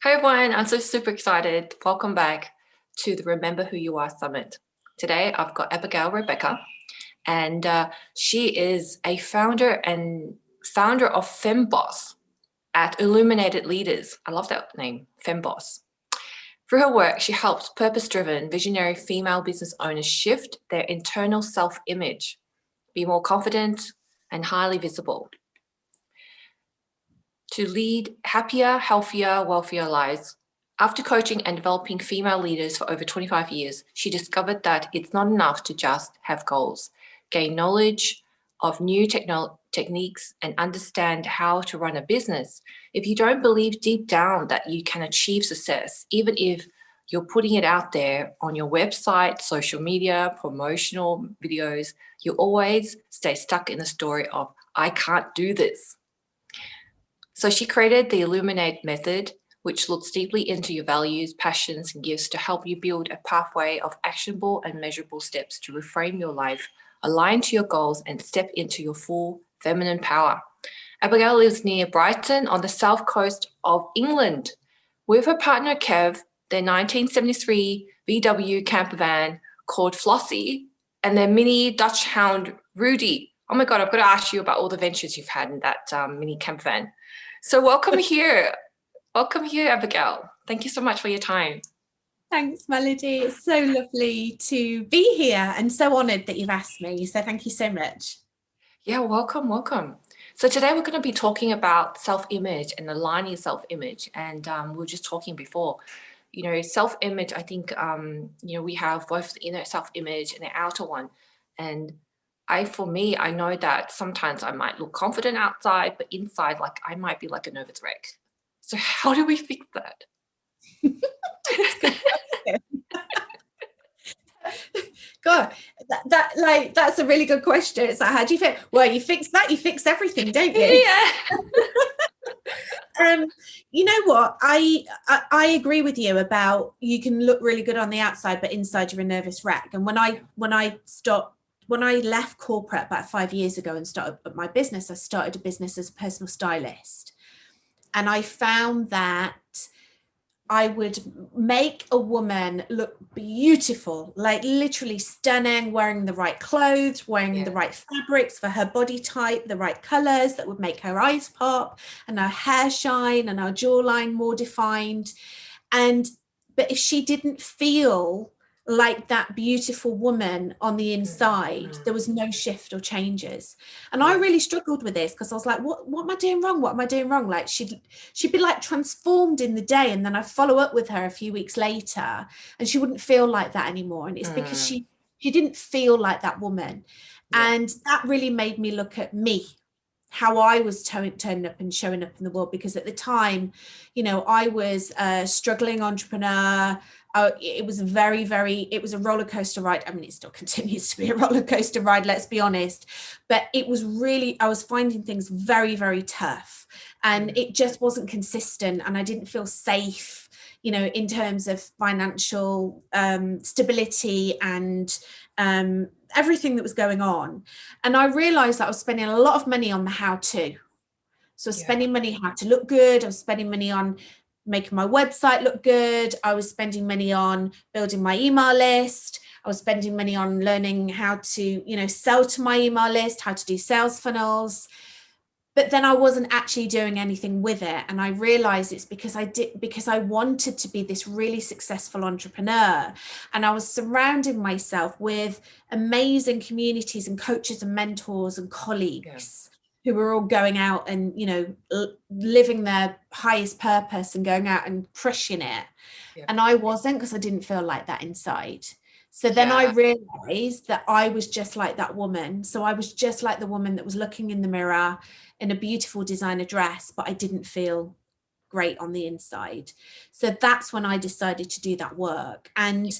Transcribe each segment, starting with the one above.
Hey everyone, I'm so super excited. Welcome back to the Remember Who You Are Summit. Today I've got Abigail Rebecca, and she is a founder of FemBoss at Illuminated Leaders. I love that name, FemBoss. Through her work, she helps purpose-driven, visionary female business owners shift their internal self-image, be more confident and highly visible, to lead happier, healthier, wealthier lives. After coaching and developing female leaders for over 25 years, she discovered that it's not enough to just have goals, gain knowledge of new techniques, and understand how to run a business. If you don't believe deep down that you can achieve success, even if you're putting it out there on your website, social media, promotional videos, you always stay stuck in the story of, I can't do this. So she created the Illuminate method, which looks deeply into your values, passions, and gifts to help you build a pathway of actionable and measurable steps to reframe your life, align to your goals, and step into your full feminine power. Abigail lives near Brighton on the south coast of England. With her partner Kev, their 1973 VW camper van called Flossie, and their mini Dutch hound Rudy. Oh my God, I've got to ask you about all the ventures you've had in that mini camper van. So welcome here. Welcome here, Abigail. Thank you so much for your time. Thanks, Melody. It's so lovely to be here and so honoured that you've asked me. So thank you so much. Yeah, welcome. So today we're going to be talking about self-image and aligning self-image. And we were just talking before, self-image, I think, we have both the inner self-image and the outer one. And for me, I know that sometimes I might look confident outside, but inside, like I might be like a nervous wreck. So how do we fix that? God, that's a really good question. It's like, how do you fix? Well, you fix that, you fix everything, don't you? Yeah. You know what? I agree with you about you can look really good on the outside, but inside you're a nervous wreck. And when I left corporate about 5 years ago and started my business, I started a business as a personal stylist. And I found that I would make a woman look beautiful, like literally stunning, wearing the right clothes, wearing the right fabrics for her body type, the right colors that would make her eyes pop and her hair shine and her jawline more defined. But if she didn't feel like that beautiful woman on the inside, there was no shift or changes. And I really struggled with this because I was like, what am I doing wrong? What am I doing wrong? Like she'd be like transformed in the day, and then I'd follow up with her a few weeks later and she wouldn't feel like that anymore. And it's because she didn't feel like that woman. And that really made me look at me, how I was turning up and showing up in the world. Because at the time, I was a struggling entrepreneur. It was it was a roller coaster ride. I mean, it still continues to be a roller coaster ride, let's be honest. But it was really, I was finding things very, very tough, and it just wasn't consistent. And I didn't feel safe, in terms of financial stability and everything that was going on. And I realized that I was spending a lot of money on the how-to. So I was spending money how to look good. I was spending money on making my website look good. I was spending money on building my email list. I was spending money on learning how to, sell to my email list, how to do sales funnels. But then I wasn't actually doing anything with it. And I realized it's because I wanted to be this really successful entrepreneur. And I was surrounding myself with amazing communities and coaches and mentors and colleagues who were all going out and, living their highest purpose and going out and crushing it. And I wasn't, because I didn't feel like that inside. So then I realized that I was just like that woman. So I was just like the woman that was looking in the mirror in a beautiful designer dress, but I didn't feel great on the inside. So that's when I decided to do that work. And,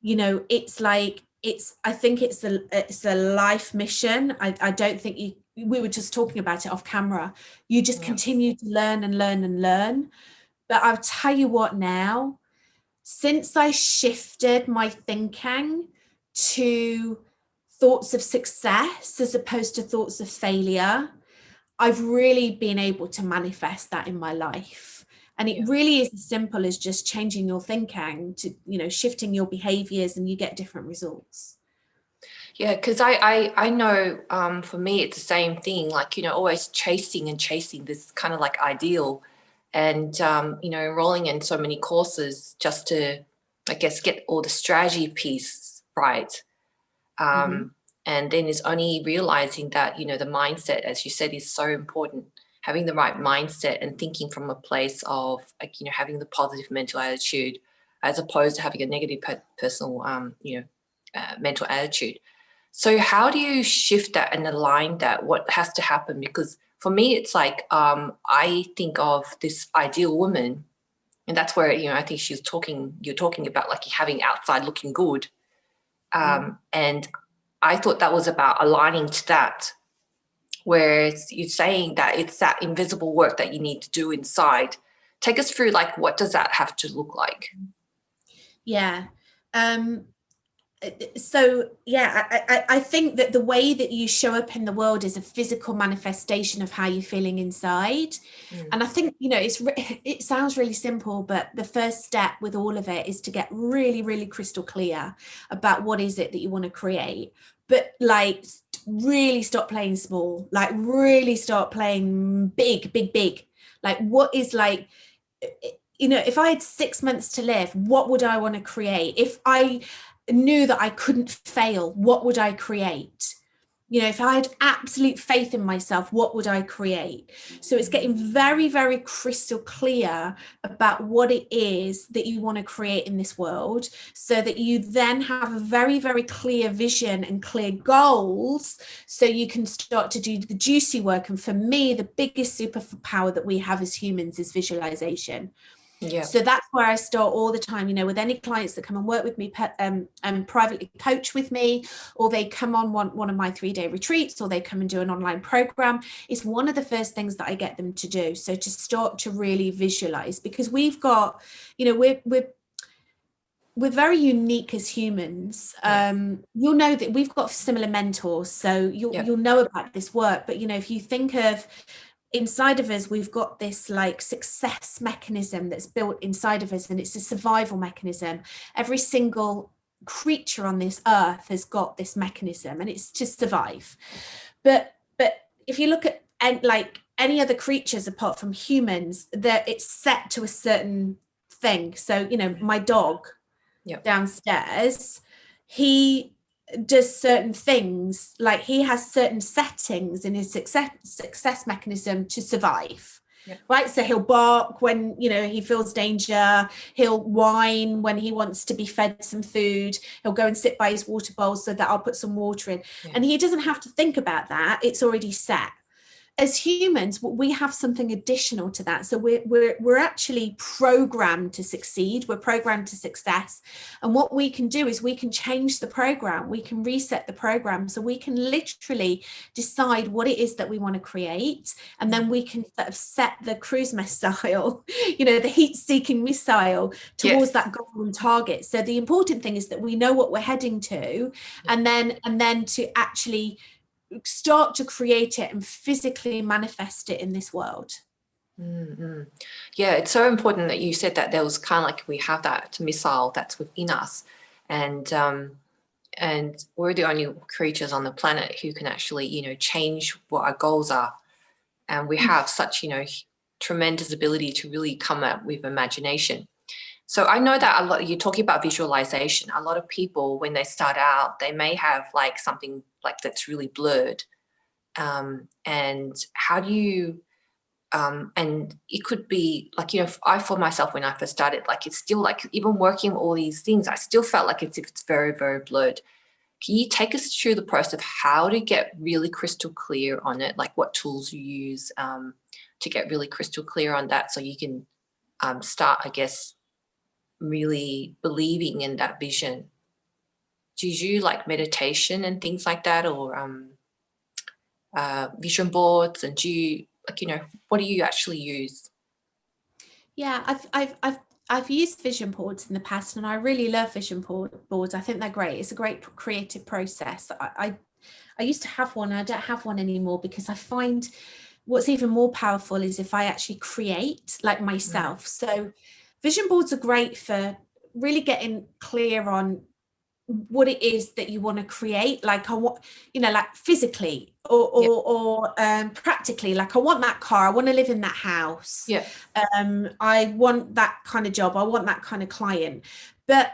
I think it's a life mission. I don't think we were just talking about it off camera. You just continue to learn and learn and learn. But I'll tell you what now, since I shifted my thinking to thoughts of success as opposed to thoughts of failure, I've really been able to manifest that in my life. And it really is as simple as just changing your thinking to, you know, shifting your behaviors, and you get different results. Yeah, because I know for me it's the same thing, like, you know, always chasing this kind of like ideal, and you know, enrolling in so many courses just to, I guess, get all the strategy piece right. And then is only realizing that, you know, the mindset, as you said, is so important. Having the right mindset and thinking from a place of, like, you know, having the positive mental attitude as opposed to having a negative personal, mental attitude. So how do you shift that and align that? What has to happen? Because for me, it's like I think of this ideal woman, and that's where, you know, I think you're talking about like having outside looking good. And I thought that was about aligning to that, whereas you're saying that it's that invisible work that you need to do inside. Take us through, like, what does that have to look like? Yeah. I think that the way that you show up in the world is a physical manifestation of how you're feeling inside. And I think, you know, it sounds really simple, but the first step with all of it is to get really, really crystal clear about what is it that you want to create. But like, really stop playing small, like really start playing big, big, big. Like, what is, like, you know, if I had 6 months to live, what would I want to create? If I knew that I couldn't fail, what would I create? You know, if I had absolute faith in myself, what would I create? So it's getting very, very crystal clear about what it is that you want to create in this world, so that you then have a very, very clear vision and clear goals, so you can start to do the juicy work. And for me, the biggest superpower that we have as humans is visualization. Yeah. So that's where I start all the time, you know, with any clients that come and work with me and privately coach with me, or they come on one of my 3-day retreats, or they come and do an online program. It's one of the first things that I get them to do. So to start to really visualize, because we've got, you know, we're very unique as humans. You'll know that we've got similar mentors, so you'll know about this work. But, you know, if you think of inside of us, we've got this like success mechanism that's built inside of us, and it's a survival mechanism. Every single creature on this earth has got this mechanism, and it's to survive. But if you look at like any other creatures apart from humans, that it's set to a certain thing. So, you know, my dog downstairs, he does certain things, like he has certain settings in his success mechanism to survive. Right, so he'll bark when, you know, he feels danger. He'll whine when he wants to be fed some food. He'll go and sit by his water bowl so that I'll put some water in, and he doesn't have to think about that. It's already set. As humans, we have something additional to that. So we're actually programmed to succeed. We're programmed to success. And what we can do is we can change the program. We can reset the program. So we can literally decide what it is that we want to create. And then we can sort of set the cruise missile, you know, the heat-seeking missile towards that goal and target. So the important thing is that we know what we're heading to, and then to actually start to create it and physically manifest it in this world. Yeah, it's so important that you said that there was kind of like, we have that missile that's within us, and we're the only creatures on the planet who can actually, you know, change what our goals are, and we have such, you know, tremendous ability to really come up with imagination. So I know that a lot, you're talking about visualization. A lot of people, when they start out, they may have like something like that's really blurred. And how do you, and it could be like, you know, I, for myself, when I first started, like, it's still like, even working all these things, I still felt like it's very, very blurred. Can you take us through the process of how to get really crystal clear on it? Like what tools you use to get really crystal clear on that, so you can start, I guess, really believing in that vision? Do you do like meditation and things like that, or vision boards? And do you, like, you know, what do you actually use? Yeah, I've used vision boards in the past, and I really love vision boards. I think they're great. It's a great creative process. I used to have one. I don't have one anymore because I find what's even more powerful is if I actually create like myself. So vision boards are great for really getting clear on what it is that you want to create. Like I want, like physically or practically, like I want that car, I want to live in that house. I want that kind of job, I want that kind of client. But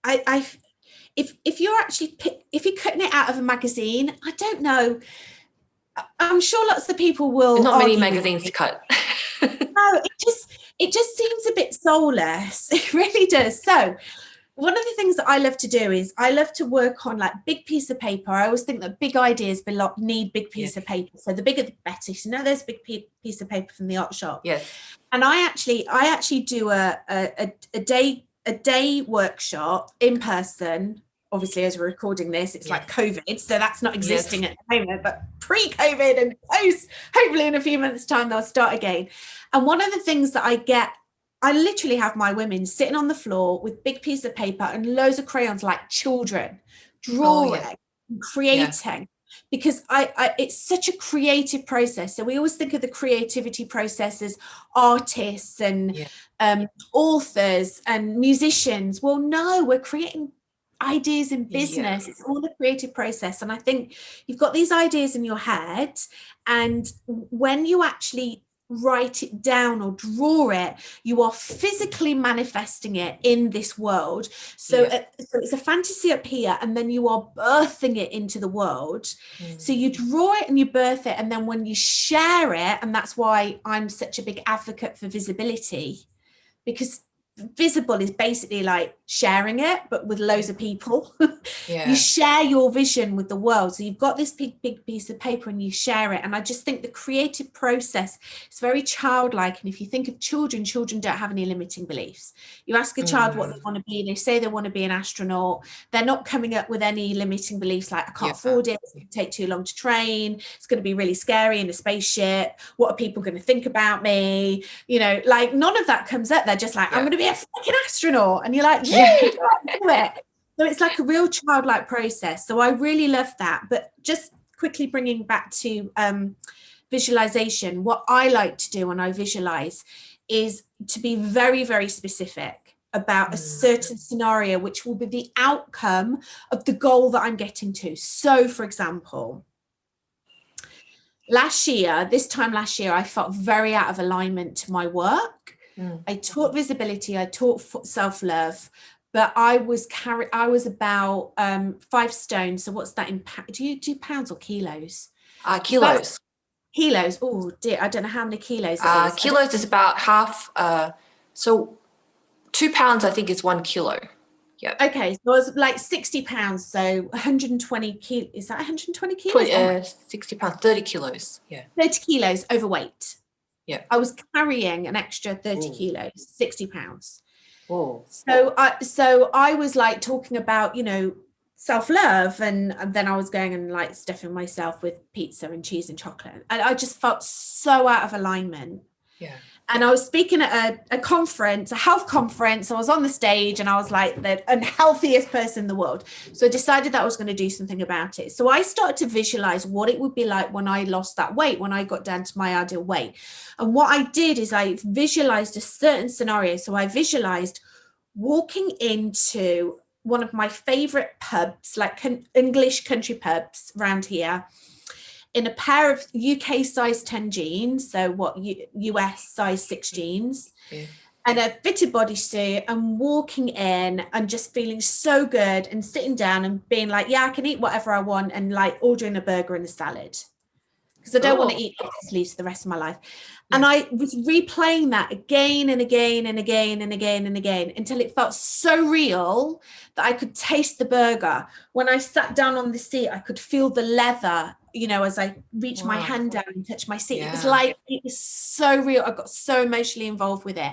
if you're actually, if you're cutting it out of a magazine, I don't know, I'm sure lots of people will. There's not many magazines to cut. No, it just seems a bit soulless. It really does. So one of the things that I love to do is I love to work on like big piece of paper. I always think that big ideas need big piece of paper. So the bigger the better. So there's big piece of paper from the art shop. Yes. And I actually do a day workshop in person. Obviously, as we're recording this, it's like COVID, so that's not existing at the moment, but pre-COVID and post, hopefully in a few months' time, they'll start again. And one of the things that I literally have my women sitting on the floor with big piece of paper and loads of crayons like children, drawing, creating, because it's such a creative process. So we always think of the creativity process as artists and authors and musicians. Well, no, we're creating ideas in business. It's all a creative process. And I think you've got these ideas in your head, and when you actually write it down or draw it, you are physically manifesting it in this world. So it's a fantasy up here, and then you are birthing it into the world. So you draw it and you birth it, and then when you share it, and that's why I'm such a big advocate for visibility, because visible is basically like sharing it, but with loads of people. You share your vision with the world. So you've got this big piece of paper and you share it. And I just think the creative process is very childlike. And if you think of children don't have any limiting beliefs. You ask a child what they want to be, they say they want to be an astronaut. They're not coming up with any limiting beliefs like, I can't afford it, it's going to take too long to train, it's going to be really scary in a spaceship, what are people going to think about me, like none of that comes up. They're just like, I'm going to be a fucking astronaut, and you're like, do it. So it's like a real childlike process. So I really love that. But just quickly bringing back to visualization, what I like to do when I visualize is to be very, very specific about a certain scenario, which will be the outcome of the goal that I'm getting to. So for example, this time last year, I felt very out of alignment to my work. I taught visibility, I taught self-love, but I was about 5 stone. So what's that in do you do pounds or kilos? Kilos. Kilos. Oh dear, I don't know how many kilos it is. Kilos is about half. So 2 pounds, I think, is 1 kilo. Yeah. Okay, so it was like 60 pounds. So 120 kilos. Is that 120 kilos? 60 pounds, 30 kilos. Yeah. 30 kilos overweight. Yeah. I was carrying an extra 30 kilos, 60 pounds. Oh. So I was like talking about, self-love, and then I was going and like stuffing myself with pizza and cheese and chocolate. And I just felt so out of alignment. Yeah. And I was speaking at a conference, a health conference. I was on the stage and I was like the unhealthiest person in the world. So I decided that I was going to do something about it. So I started to visualize what it would be like when I lost that weight, when I got down to my ideal weight. And what I did is I visualized a certain scenario. So I visualized walking into one of my favorite pubs, like English country pubs around here, in a pair of UK size 10 jeans, so US size 6 jeans, and a fitted bodysuit, and walking in and just feeling so good and sitting down and being like, I can eat whatever I want, and like ordering a burger and a salad, because I don't want to eat leaves for the rest of my life. And I was replaying that again and again and again and again and again until it felt so real that I could taste the burger. When I sat down on the seat, I could feel the leather, as I reached my hand down and touched my seat. It was so real. I got so emotionally involved with it.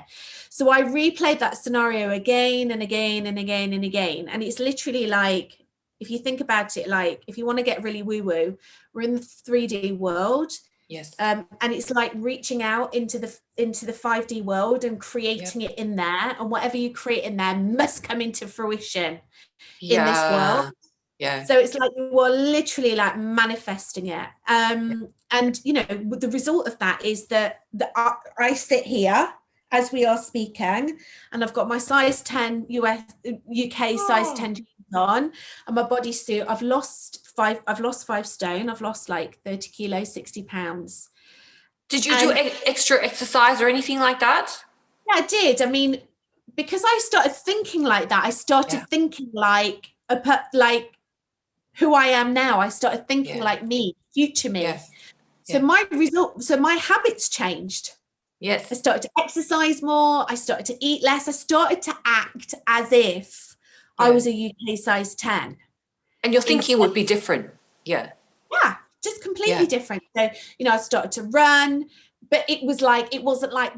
So I replayed that scenario again and again and again and again. And it's literally like, if you think about it, like if you want to get really woo-woo, we're in the 3D world. Yes. And it's like reaching out into the 5D world and creating it in there. And whatever you create in there must come into fruition in this world. Yeah. So it's like you are literally like manifesting it. And, you know, the result of that is that I sit here as we are speaking, and I've got my size 10 UK size 10 jeans on, and my bodysuit. I've lost 5 stone. I've lost like 30 kilos, 60 pounds. Did you do extra exercise or anything like that? Yeah, I did. I mean, because I started thinking like that, I started thinking like who I am now. I started thinking like me, future me. So my habits changed. Yes. I started to exercise more. I started to eat less. I started to act as if I was a UK size 10. And your thinking would be different. Yeah. Yeah, just completely different. So, you know, I started to run, but it wasn't like,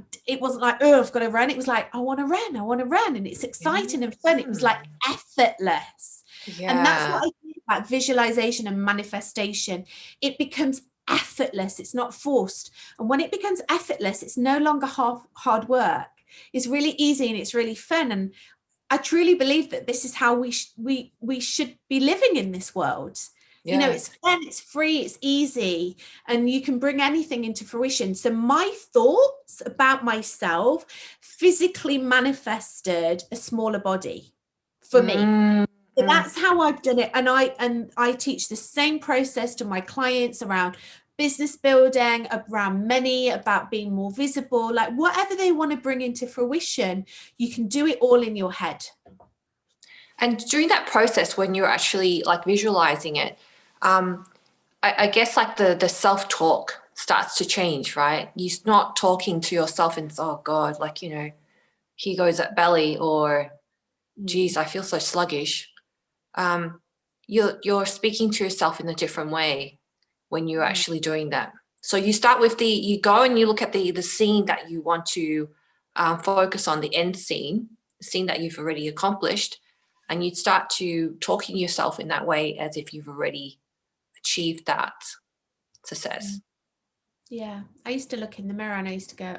oh, I've got to run. It was like, I want to run. And it's exciting and fun. It was like effortless. Yeah. And that's what I think about visualization and manifestation. It becomes effortless. It's not forced. And when it becomes effortless, it's no longer hard work. It's really easy and it's really fun. And I truly believe that this is how we should be living in this world. You know, it's fun, it's free, it's easy, and you can bring anything into fruition. So my thoughts about myself physically manifested a smaller body for me. So that's how I've done it. And I teach the same process to my clients around business building, around money, about being more visible, like whatever they want to bring into fruition, you can do it all in your head. And during that process, when you're actually like visualizing it, I guess like the self-talk starts to change, right? You're not talking to yourself and, oh God, like, you know, here goes that belly, or geez, I feel so sluggish. You're speaking to yourself in a different way when you're actually doing that. So you start with you go and you look at the scene that you want to focus on, the end scene, the scene that you've already accomplished, and you start to talking yourself in that way as if you've already achieved that success. Yeah, I used to look in the mirror and I used to go,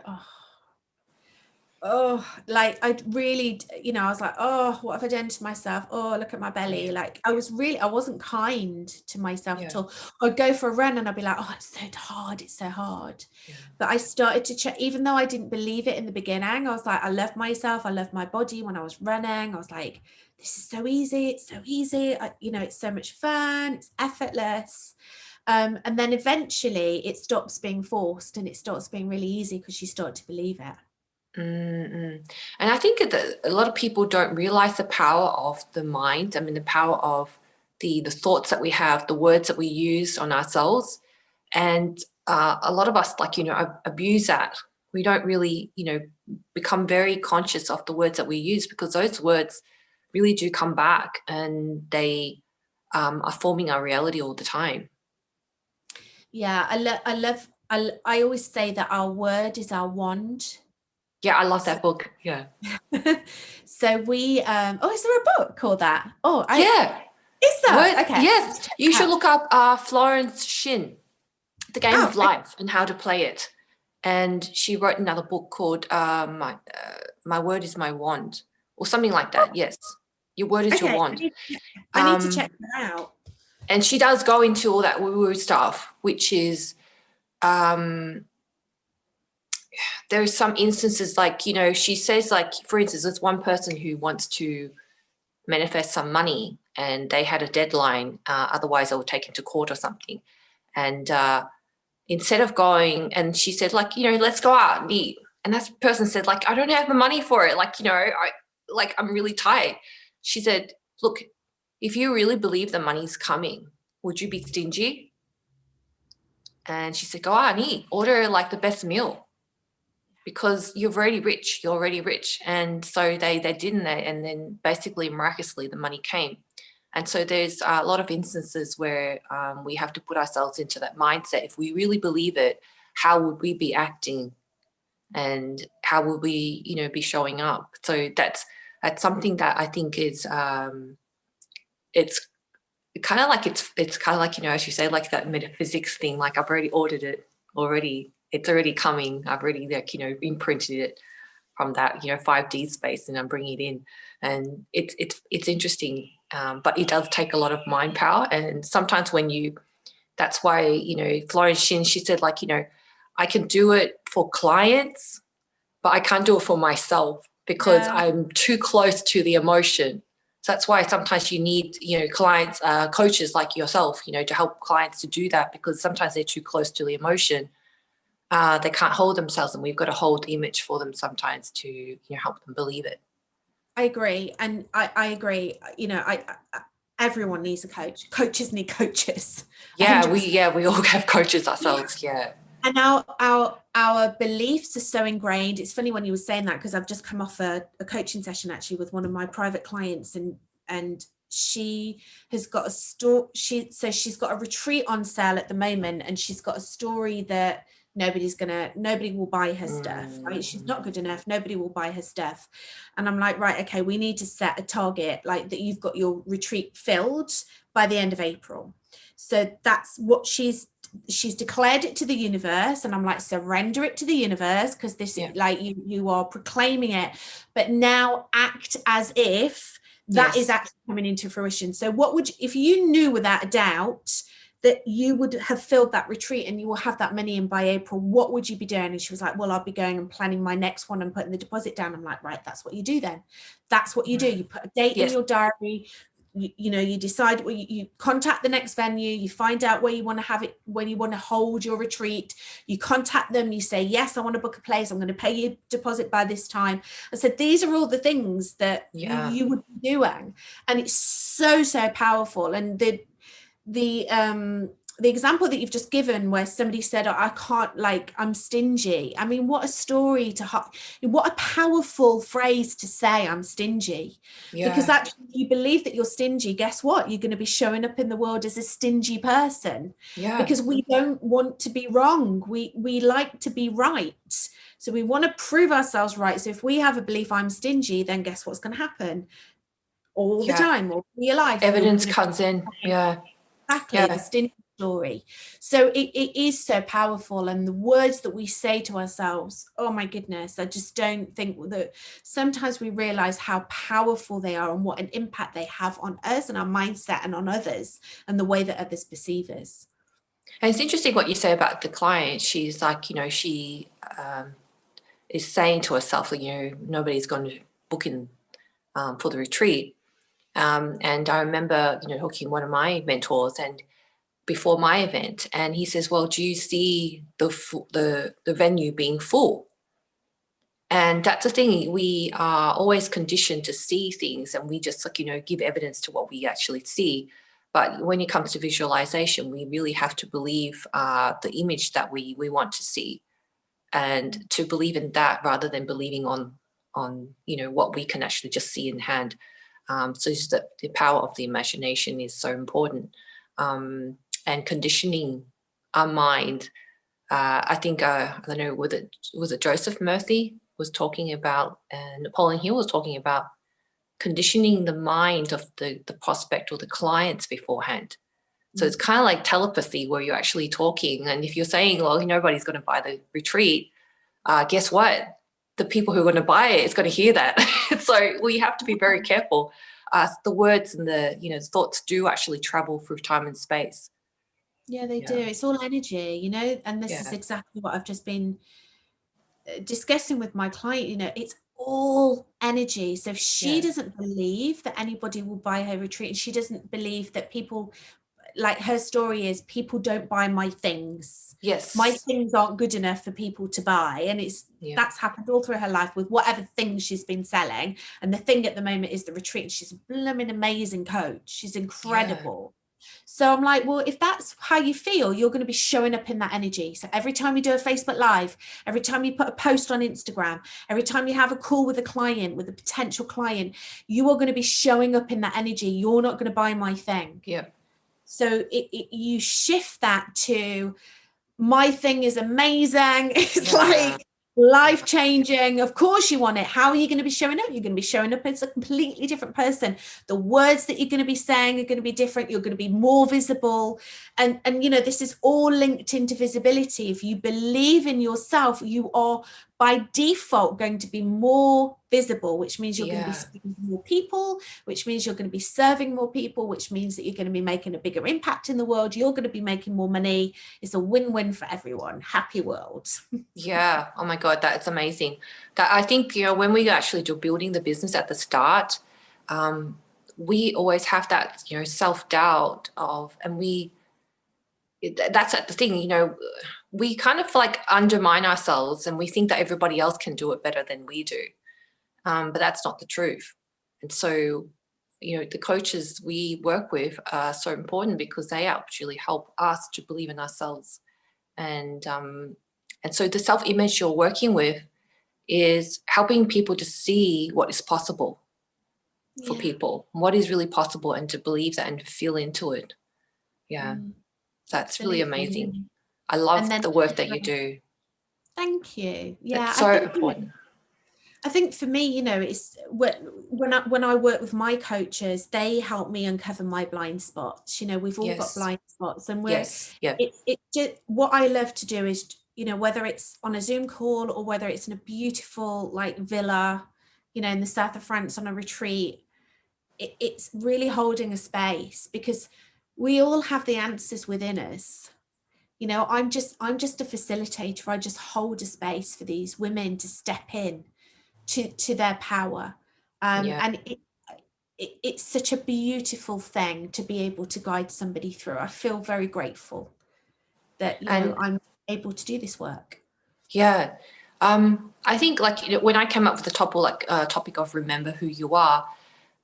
oh, like I really, you know, I was like, oh, what have I done to myself? Oh, look at my belly. Like I wasn't kind to myself at all. I'd go for a run and I'd be like, oh, it's so hard. It's so hard. But I started to check, even though I didn't believe it in the beginning, I was like, I love myself. I love my body. When I was running, I was like, this is so easy. It's so easy. You know, it's so much fun. It's effortless. And then eventually it stops being forced and it starts being really easy because you start to believe it. And I think that a lot of people don't realize the power of the mind. I mean, the power of the thoughts that we have, the words that we use on ourselves. And a lot of us, like, you know, abuse that. We don't really, you know, become very conscious of the words that we use, because those words really do come back and they are forming our reality all the time. Yeah, I always say that our word is our wand. Yeah, I love that book. Yeah. So is there a book called that? Yeah. Is that? Okay. Yes. You should look up Florence Shin, The Game of Life, and how to play it. And she wrote another book called My Word is My Wand, or something like that. Yes. Your word is your wand. I need to check that out. And she does go into all that woo-woo stuff, which is there are some instances, like, you know, she says, like, for instance, there's one person who wants to manifest some money and they had a deadline, otherwise they were taken to court or something. And instead of going, and she said, like, you know, let's go out and eat. And that person said, like, I don't have the money for it. Like, you know, I'm really tight. She said, look, if you really believe the money's coming, would you be stingy? And she said, go out and eat, order like the best meal, because you're already rich. And so they didn't, and then basically miraculously the money came. And so there's a lot of instances where we have to put ourselves into that mindset. If we really believe it, how would we be acting, and how would we, you know, be showing up? So that's something that I think is it's kind of like it's kind of like, you know, as you say, like that metaphysics thing. Like, I've already ordered it already. It's already coming. I've already, like, you know, imprinted it from that, you know, 5D space, and I'm bringing it in. And it's interesting but it does take a lot of mind power. And sometimes that's why, Florence Shin, she said, like, I can do it for clients, but I can't do it for myself because I'm too close to the emotion. So that's why sometimes you need, clients, coaches like yourself, to help clients to do that, because sometimes they're too close to the emotion. They can't hold themselves, and we've got to hold the image for them sometimes to, help them believe it. I agree. And I agree. Everyone needs a coach. Coaches need coaches. Yeah, we all have coaches ourselves. Yeah. And our beliefs are so ingrained. It's funny when you were saying that, because I've just come off a coaching session actually with one of my private clients, and she has got a story. She's got a retreat on sale at the moment, and she's got a story that nobody will buy her stuff, right? She's not good enough. Nobody will buy her stuff. And I'm like, right, okay, we need to set a target, like that you've got your retreat filled by the end of April. So that's what she's declared it to the universe, and I'm like, surrender it to the universe, because this is like you are proclaiming it, but now act as if that is actually coming into fruition. So if you knew without a doubt that you would have filled that retreat and you will have that money in by April, what would you be doing? And she was like, well, I'll be going and planning my next one and putting the deposit down. I'm like, right, that's what you do then. That's what you do. You put a date in your diary. You decide, you contact the next venue, you find out where you want to have it, where you want to hold your retreat, you contact them, you say, yes, I want to book a place, I'm going to pay you deposit by this time. I said, these are all the things that you would be doing. And it's so powerful. And the example that you've just given, where somebody said, I can't, like, I'm stingy. I mean, what a story what a powerful phrase to say, I'm stingy. Because actually, if you believe that you're stingy, guess what? You're going to be showing up in the world as a stingy person. Because we don't want to be wrong. We like to be right. So we want to prove ourselves right. So if we have a belief, I'm stingy, then guess what's going to happen? All the time, all your life. Evidence comes in. Exactly, the stingy story. So it is so powerful, and the words that we say to ourselves, oh my goodness, I just don't think that sometimes we realize how powerful they are and what an impact they have on us and our mindset and on others and the way that others perceive us. And it's interesting what you say about the client. She's like, she is saying to herself, nobody's going to book in for the retreat. And I remember, talking to one of my mentors and before my event, and he says, well, do you see the venue being full? And that's the thing. We are always conditioned to see things, and we just give evidence to what we actually see. But when it comes to visualization, we really have to believe the image that we want to see, and to believe in that rather than believing on what we can actually just see in hand. So just the power of the imagination is so important, and conditioning our mind. I think I don't know, was it Joseph Murphy was talking about, and Napoleon Hill was talking about conditioning the mind of the prospect or the clients beforehand. So it's kind of like telepathy, where you're actually talking, and if you're saying, well, nobody's going to buy the retreat, guess what? The people who are going to buy it is going to hear that. So we have to be very careful. The words and the thoughts do actually travel through time and space. Yeah, they do. It's all energy, and this is exactly what I've just been discussing with my client. It's all energy. So if she doesn't believe that anybody will buy her retreat, and she doesn't believe that people, like, her story is, people don't buy my things. My things aren't good enough for people to buy. And that's happened all through her life with whatever things she's been selling. And the thing at the moment is the retreat. She's a blooming amazing coach. She's incredible. So I'm like, well, if that's how you feel, you're going to be showing up in that energy. So every time you do a Facebook Live, every time you put a post on Instagram, every time you have a call with a client, with a potential client, you are going to be showing up in that energy. You're not going to buy my thing. So you shift that to, my thing is amazing. It's like life-changing. Of course you want it. How are you going to be showing up? You're going to be showing up as a completely different person. The words that you're going to be saying are going to be different. You're going to be more visible. And this is all linked into visibility. If you believe in yourself, you are by default going to be more visible, which means you're going to be Yeah. speaking to more people, which means you're going to be serving more people, which means that you're going to be making a bigger impact in the world. You're going to be making more money. It's a win-win for everyone. Happy world. Yeah. Oh my God, that's amazing. That I think, when we actually do building the business at the start, we always have that, self-doubt that's the thing, we kind of like undermine ourselves and we think that everybody else can do it better than we do. But that's not the truth. And so, the coaches we work with are so important because they actually help us to believe in ourselves. And so the self-image you're working with is helping people to see what is possible for people, what is really possible, and to believe that and to feel into it. Yeah, that's really amazing. I love the work that you do. Thank you. Yeah, it's so important. I think for me, it's when I work with my coaches, they help me uncover my blind spots. We've all got blind spots, and it just, what I love to do is, whether it's on a Zoom call or whether it's in a beautiful like villa, in the south of France on a retreat, it's really holding a space because we all have the answers within us. I'm just a facilitator. I just hold a space for these women to step in to their power, and it's such a beautiful thing to be able to guide somebody through. I feel very grateful that I'm able to do this work. Yeah, I think when I came up with the topic of remember who you are,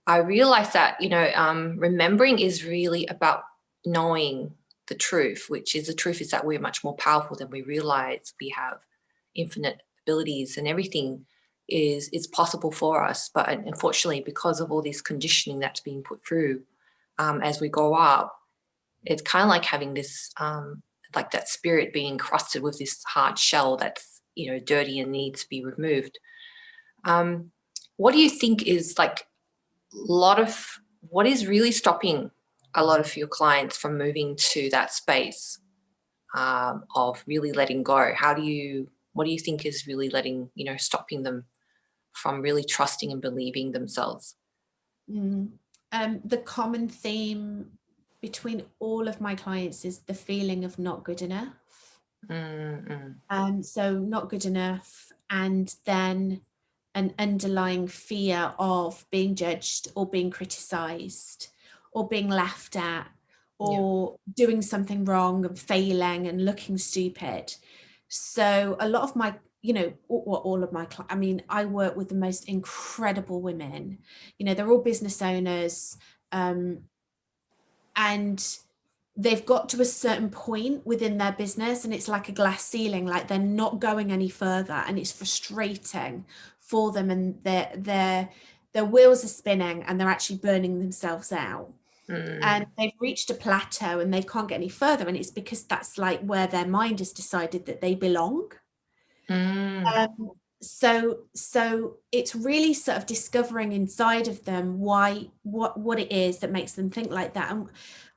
I realized that remembering is really about knowing the truth, which is the truth is that we're much more powerful than we realize. We have infinite abilities and everything is possible for us. But unfortunately, because of all this conditioning that's being put through as we grow up, it's kind of like having this, like that spirit being encrusted with this hard shell that's, dirty and needs to be removed. What do you think is what is really stopping a lot of your clients from moving to that space of really letting go? What do you think is really stopping them from really trusting and believing themselves? The common theme between all of my clients is the feeling of not good enough. So not good enough, and then an underlying fear of being judged or being criticized or being laughed at or doing something wrong and failing and looking stupid. So a lot of my, all of my clients, I work with the most incredible women, they're all business owners, and they've got to a certain point within their business and it's like a glass ceiling, like they're not going any further, and it's frustrating for them, and their wheels are spinning and they're actually burning themselves out. And they've reached a plateau and they can't get any further, and it's because that's like where their mind has decided that they belong. So it's really sort of discovering inside of them what it is that makes them think like that. And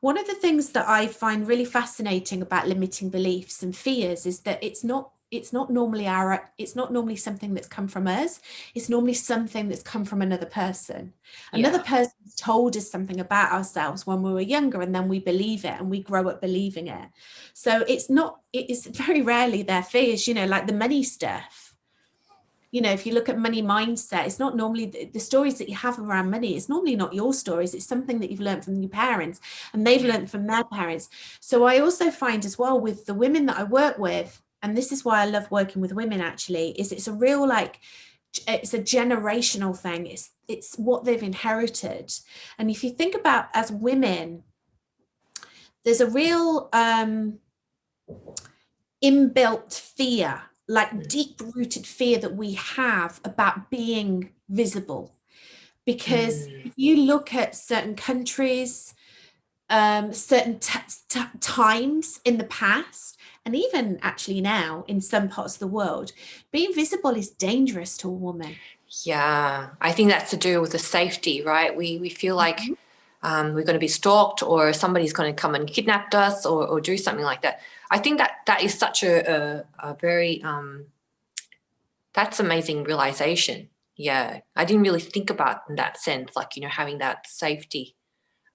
one of the things that I find really fascinating about limiting beliefs and fears is that it's not normally something that's come from us. It's normally something that's come from another person. Another person's told us something about ourselves when we were younger, and then we believe it and we grow up believing it. So it is very rarely their fears, like the money stuff. If you look at money mindset, it's not normally the stories that you have around money. It's normally not your stories. It's something that you've learned from your parents and they've learned from their parents. So I also find as well with the women that I work with, and this is why I love working with women actually, is it's a real it's a generational thing. It's what they've inherited. And if you think about as women, there's a real inbuilt fear, like deep-rooted fear that we have about being visible. Because if you look at certain countries, certain times in the past, and even actually now in some parts of the world, being visible is dangerous to a woman. Yeah, I think that's to do with the safety, right? We feel like we're going to be stalked, or somebody's going to come and kidnap us, or do something like that. I think that is such a very That's amazing realization. Yeah, I didn't really think about in that sense, like, having that safety.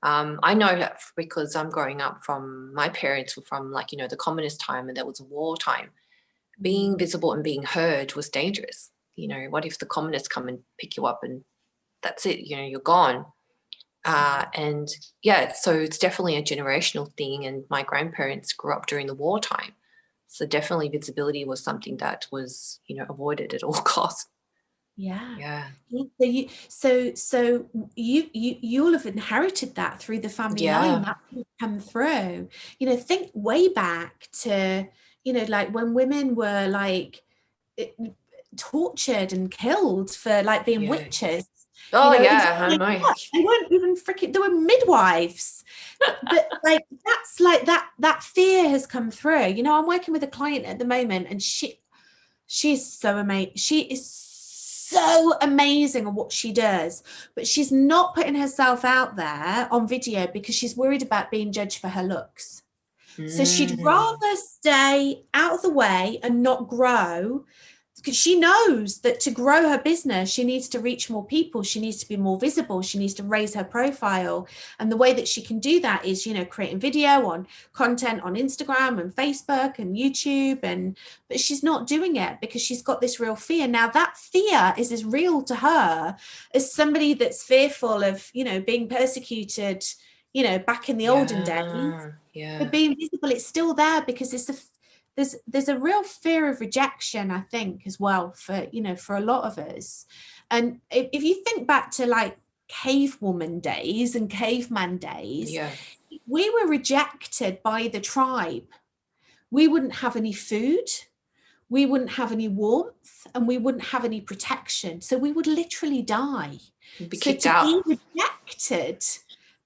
I know that because I'm growing up from, my parents were from, like, the communist time, and there was a war time. Being visible and being heard was dangerous. What if the communists come and pick you up and that's it, you're gone. And yeah, so it's definitely a generational thing. And my grandparents grew up during the wartime. So definitely visibility was something that was, avoided at all costs. Yeah. Yeah. So you'll have inherited that through the family line. That will come through. Think way back to, like when women were like tortured and killed for like being witches. Oh yeah, I know. They weren't even freaking. They were midwives, but like that's like that fear has come through. I'm working with a client at the moment, and she's so amazing. She is so amazing at what she does, but she's not putting herself out there on video because she's worried about being judged for her looks. So she'd rather stay out of the way and not grow, because she knows that to grow her business, she needs to reach more people. She needs to be more visible. She needs to raise her profile. And the way that she can do that is, creating video on content on Instagram and Facebook and YouTube. But she's not doing it because she's got this real fear. Now that fear is as real to her as somebody that's fearful of, being persecuted, back in the olden days. But being visible, it's still there because there's a real fear of rejection, I think, as well, for a lot of us. And if you think back to like cavewoman days and caveman days, we were rejected by the tribe. We wouldn't have any food, we wouldn't have any warmth, and we wouldn't have any protection. So we would literally die. Be so kicked to out. be rejected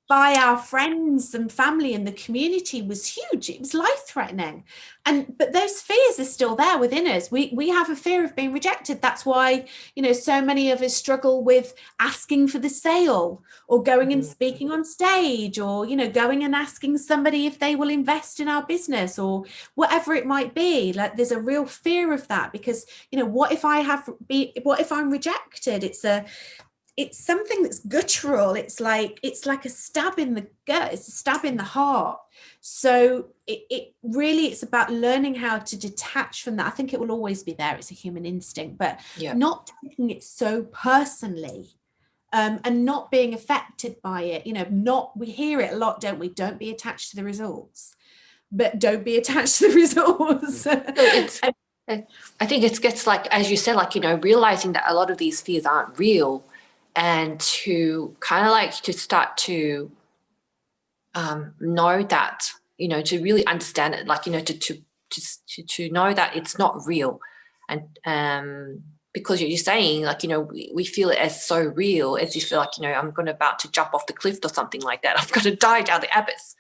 by our friends and family and the community was huge. It was life-threatening. But those fears are still there within us. We have a fear of being rejected. That's why, so many of us struggle with asking for the sale, or going and speaking on stage, or, going and asking somebody if they will invest in our business, or whatever it might be. Like, there's a real fear of that because, what if I'm rejected? It's something that's guttural. It's like a stab in the gut. It's a stab in the heart. So it's about learning how to detach from that. I think it will always be there. It's a human instinct, but not taking it so personally, and not being affected by it. We hear it a lot, don't we? Don't be attached to the results, but don't be attached to the results. I think it gets like, as you said, like, realizing that a lot of these fears aren't real. And to kind of like to start to know that, to really understand it, like, to know that it's not real. And because you're saying, like, we feel it as so real, as you feel like, I'm about to jump off the cliff or something like that. I'm going to die down the abyss.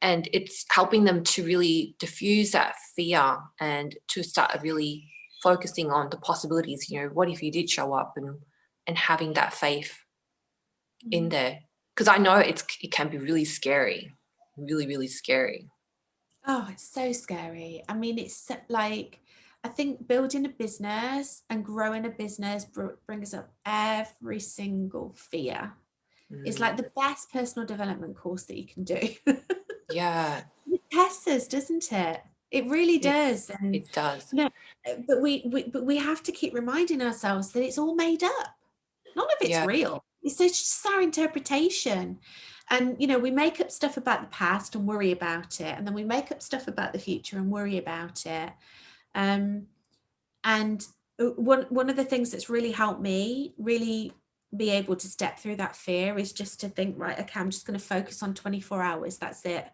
And it's helping them to really diffuse that fear and to start really focusing on the possibilities. What if you did show up, and having that faith in there, because I know it can be really scary, really, really scary. Oh, it's so scary. I mean, it's like, I think building a business and growing a business brings up every single fear. It's like the best personal development course that you can do. Yeah. It tests us, doesn't it? It really does. And it does. But we have to keep reminding ourselves that it's all made up. None of it's real. It's just our interpretation. And, we make up stuff about the past and worry about it. And then we make up stuff about the future and worry about it. And one of the things that's really helped me really be able to step through that fear is just to think, right, okay, I'm just going to focus on 24 hours. That's it.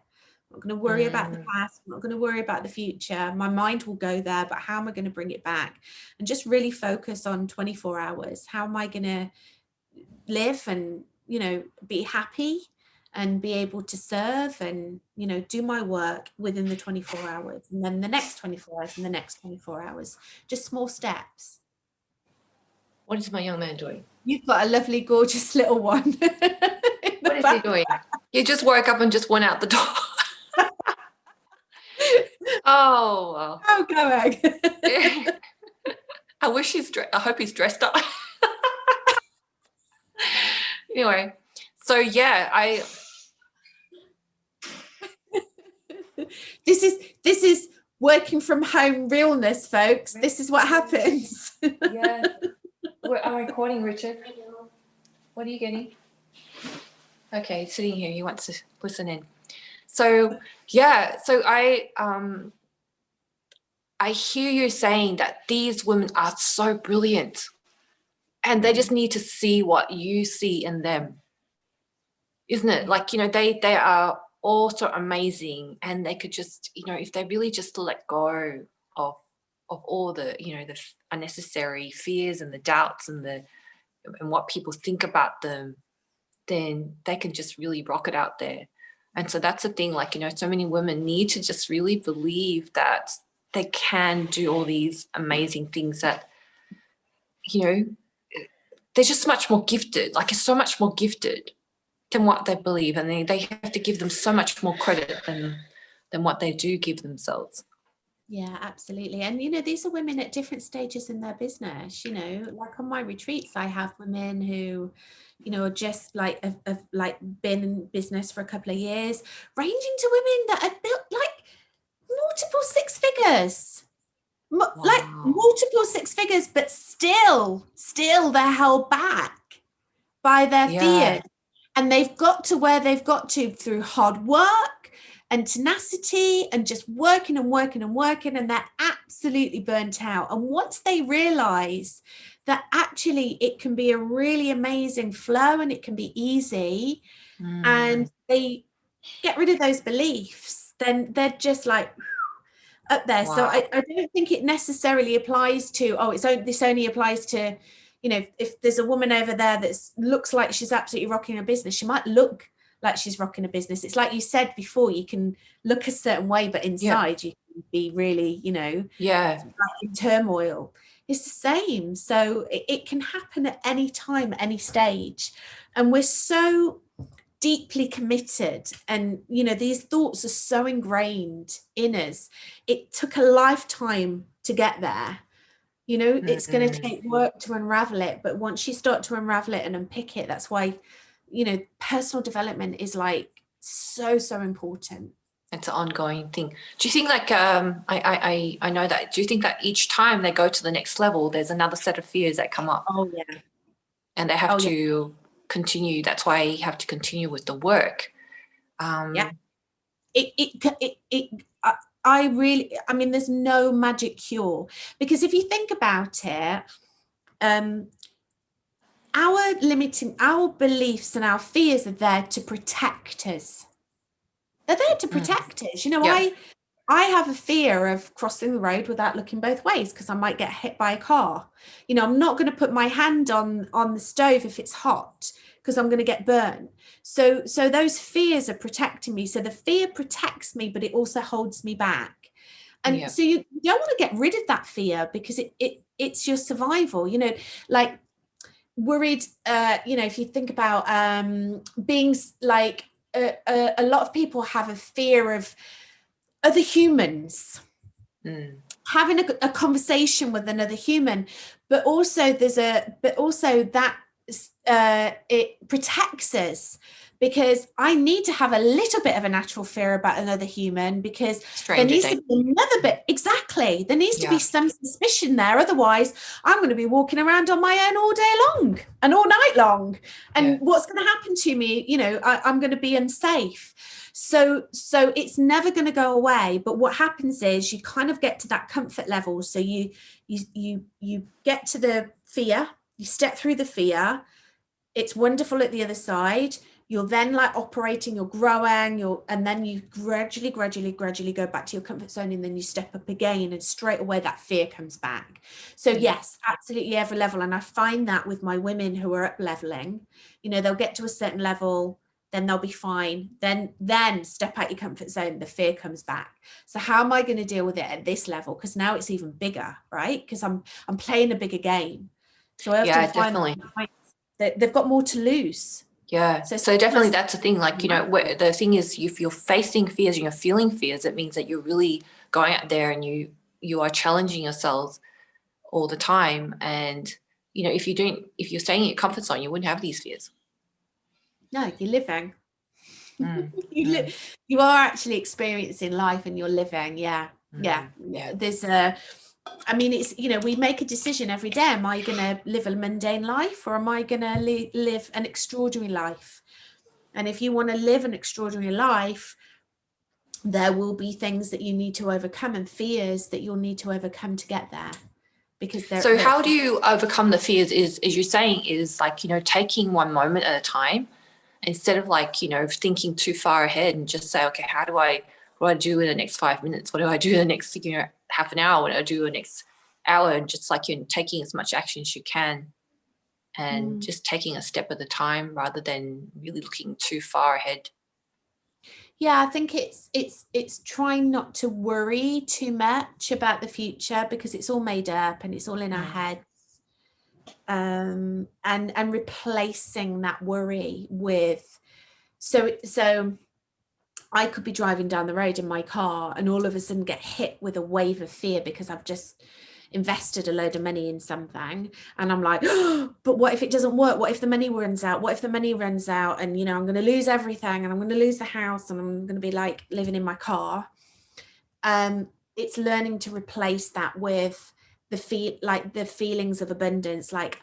I'm not going to worry about the past. I'm not going to worry about the future. My mind will go there, but how am I going to bring it back? And just really focus on 24 hours. How am I going to live and, be happy and be able to serve and, do my work within the 24 hours, and then the next 24 hours and the next 24 hours, just small steps. What is my young man doing? You've got a lovely, gorgeous little one. What is he doing? He just woke up and just went out the door. Oh, well. Oh, go back. I wish I hope he's dressed up. Anyway, so yeah, This is working from home realness, folks. This is what happens. Yeah. I'm recording, Richard. What are you getting? Okay, he's sitting here. He wants to listen in. So yeah, so I hear you saying that these women are so brilliant, and they just need to see what you see in them, isn't it? Like, they are also amazing, and they could just, if they really just let go of all the, the unnecessary fears and the doubts and what people think about them, then they can just really rock it out there. And so that's the thing, like, so many women need to just really believe that they can do all these amazing things that, they're just much more gifted, like it's so much more gifted than what they believe. And they have to give them so much more credit than what they do give themselves. Yeah, absolutely. And, these are women at different stages in their business, like on my retreats, I have women who, are just like, have like been in business for a couple of years, ranging to women that have built like multiple six figures, like multiple six figures, but still they're held back by their fears. And they've got to where they've got to through hard work and tenacity and just working and working and working, and they're absolutely burnt out. And once they realize that actually it can be a really amazing flow and it can be easy, and they get rid of those beliefs, then they're just like up there. So I don't think it necessarily applies to, this only applies to, if there's a woman over there that looks like she's absolutely rocking a business, she might look like she's rocking a business. It's like you said before, you can look a certain way, but inside you can be really, in turmoil. It's the same. So it can happen at any time, any stage. And we're so deeply committed, and these thoughts are so ingrained in us. It took a lifetime to get there. It's going to take work to unravel it, but once you start to unravel it and unpick it, that's why personal development is like so important. It's an ongoing thing. Do you think, like, I know that, do you think that each time they go to the next level, there's another set of fears that come up? Oh yeah. And they have to continue. That's why you have to continue with the work. There's no magic cure, because if you think about it, our beliefs and our fears are there to protect us. They're there to protect us. I have a fear of crossing the road without looking both ways because I might get hit by a car. I'm not going to put my hand on the stove if it's hot because I'm going to get burned. So those fears are protecting me. So the fear protects me, but it also holds me back. And so you don't want to get rid of that fear because it's your survival, like worried, if you think about being like a lot of people have a fear of other humans, having a conversation with another human, but also that it protects us, because I need to have a little bit of a natural fear about another human, because there needs to be another bit. Exactly. There needs to be some suspicion there. Otherwise, I'm going to be walking around on my own all day long and all night long. And what's going to happen to me? I'm going to be unsafe. So it's never going to go away. But what happens is you kind of get to that comfort level. So you get to the fear, you step through the fear. It's wonderful at the other side. You're then like operating, you're growing, and then you gradually go back to your comfort zone, and then you step up again, and straight away that fear comes back. So yes, absolutely every level. And I find that with my women who are up leveling, they'll get to a certain level, then they'll be fine. Then step out your comfort zone, the fear comes back. So how am I going to deal with it at this level? Because now it's even bigger, right? Because I'm playing a bigger game. So I have to find that they've got more to lose. Yeah. So definitely that's the thing. Like, the thing is, if you're facing fears and you're feeling fears, it means that you're really going out there and you are challenging yourselves all the time. And, you know, if you're staying in your comfort zone, you wouldn't have these fears. No, you're living. Mm. You are actually experiencing life and you're living. Yeah. There's I mean, it's, you know, we make a decision every day. Am I going to live a mundane life, or am I going to live an extraordinary life? And if you want to live an extraordinary life, there will be things that you need to overcome and fears that you'll need to overcome to get there. Because so how do you overcome the fears? Is, as you're saying, is like, you know, taking one moment at a time, instead of like, you know, thinking too far ahead, and just say, okay, what do I do in the next 5 minutes? What do I do in the next, you know, half an hour? What do I do in the next hour? And just like, you're taking as much action as you can, and just taking a step at a time rather than really looking too far ahead. Yeah, I think it's trying not to worry too much about the future, because it's all made up and it's all in our heads. And replacing that worry with, so I could be driving down the road in my car and all of a sudden get hit with a wave of fear because I've just invested a load of money in something, and I'm like, oh, but what if it doesn't work? What if the money runs out? What if the money runs out and, you know, I'm going to lose everything, and I'm going to lose the house, and I'm going to be like living in my car. It's learning to replace that with the feelings of abundance, like,